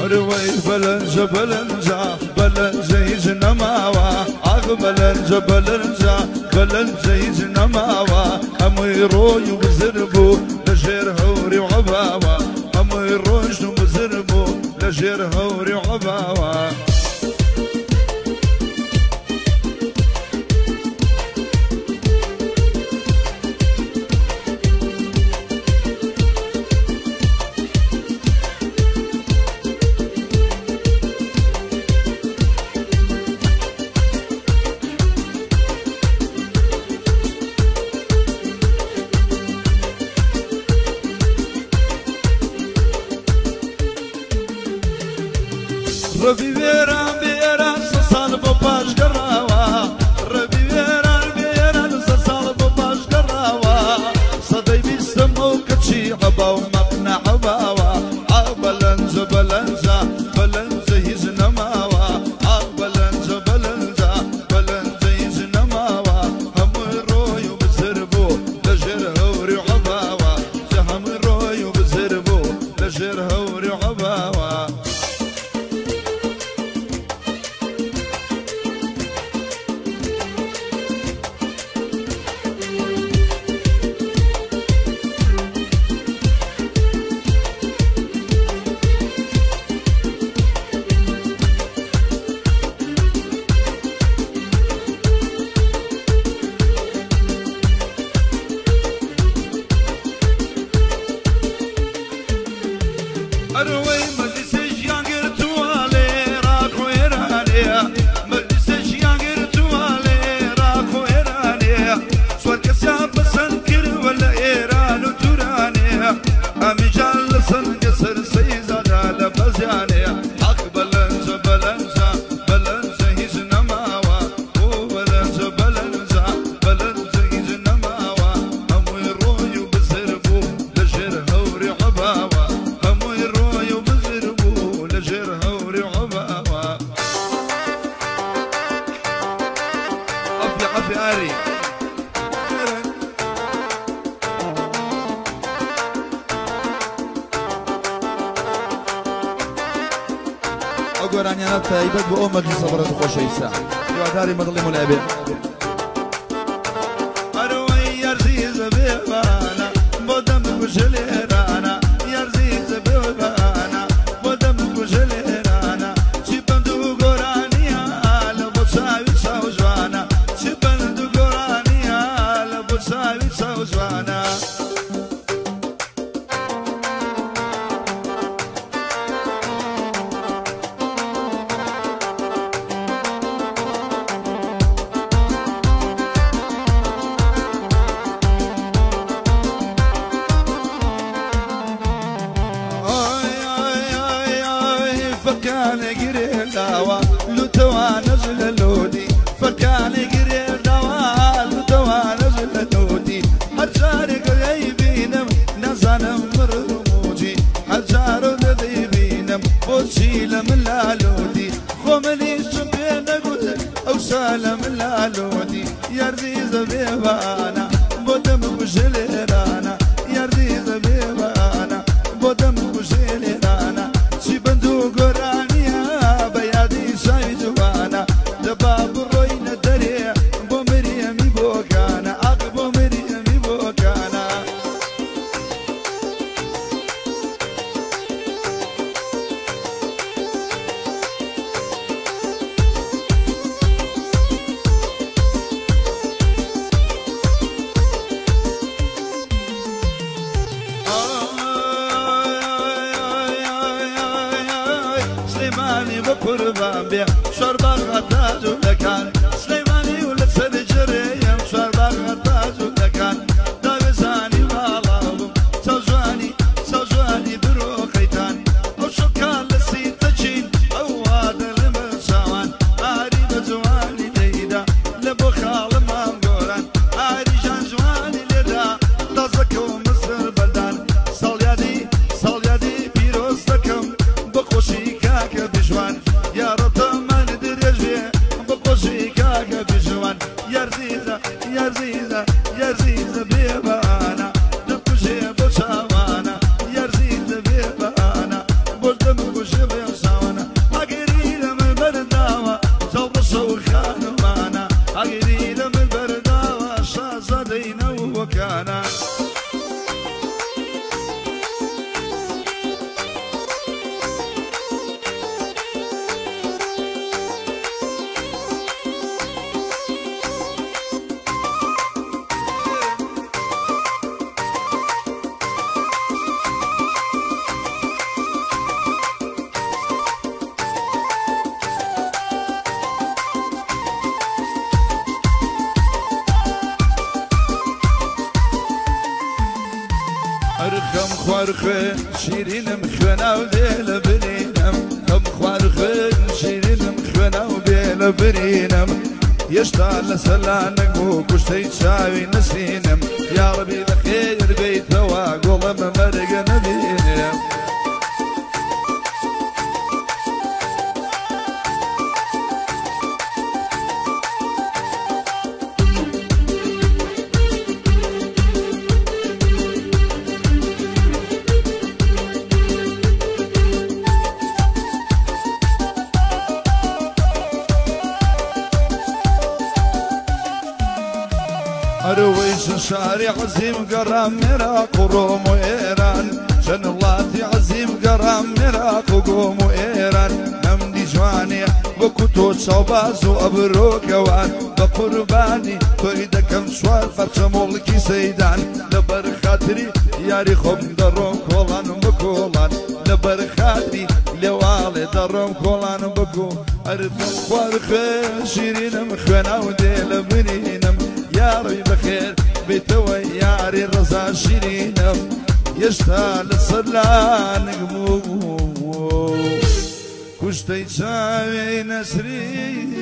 روي بلنجا بلنجا بلنجا يجنا ماوا اخ بلنجا بلنجا بلنجا يجنا ماوا امو يروي وبزربو لجير هوري وعباوا امو يروج وبزربو لجير هوري وعباوا ربي بيران بيران سصال بباش قراوا ربي بيران بيران سصال بباش قراوا صدي بيسمو كتشي عبا ومقنع عباوا عبلنجا بلنجا بلنجا يجنا ماوا عبلنجا بلنجا بلنجا يجنا ماوا هم الروي وبزربو لجر هوري وعباوا هم الروي وبزربو لجر هوري وعباوا أروي مجلسش يانجر توالي راكو إيرانيا مجلسش يانجر توالي راكو إيرانيا سوالك سياب سنكر ولا إيران وتورانيا أمي جال سنكسر سيزادا لبزيانيا حق بلنجا بلنجا بلنجا هيجنا ماوا وبلنجا بلنجا بلنجا هيجنا ماوا همو يروي وبزربو لجر هوري عباوا عفي عاري أقول أنا تايبت بأمك صبرت خوشي ساعة وعداري مظلم الأبي أروي يرزيز بيبانا بدم بجليرانا يرزيز بيبانا بدم بجليرانا شبندو قرانيا لبصاوي سوزوانا شبندو قرانيا لبصاوي سوزوانا فكان قرير دوا لتوا نزل لودي فكان قرير دوا لتوا نزل لودي حجار قريبينم نزانم مرموجي حجار قريبينم وشيل من لالودي خملي شبين قد او سالم لالودي يرضي زبيبانا بدم بجليرانا يرضي زبيبانا بدم بجليرانا شبندو قرانيا بيادي سايجوانا دباب روينا دريا بومريمي بوكانا اقبو مريمي بوكانا سليماني بقربان بيع شربان غطاج ولكان سليماني ولد سرجريم شربان غطاج ولكان داغزاني والابم سوزواني بروخيتان او شكال لسي تجين او هذا المساوان اري بزواني ليدا لبو خال مامقوران اري جان جواني ليدا تزكو مصر بلدان صاليادي بيروز دكم بخوشي كاك بجوان يا رطمان درجي خوارخن شیرینم خونا و دل برینم هم خوارخن شیرینم خونا و دل برینم يشتغل لسلانك مو كشتي تشاوي نسينم يا ربي بخير بيت واقول ما مرق نبينم أرويش شارع عزيم قرام مراق وروم وإيران شن اللاتي عزيم قرام مراق وقوم وإيران نمدي جواني بكتو صوباز وأبرو كوان بقرباني فريدة كم شوال فرشمولكي سيدان لبر خاطري ياري خم دروم كولان بكولان لبر خاطري لوالي دروم كولان بكو أرفم خوارخ شيرين مخونا وديل برينم يا ربي بخير بيتوي ياري رزا شيرينم يشتغل صلانك مو كشتي شاوي نسرين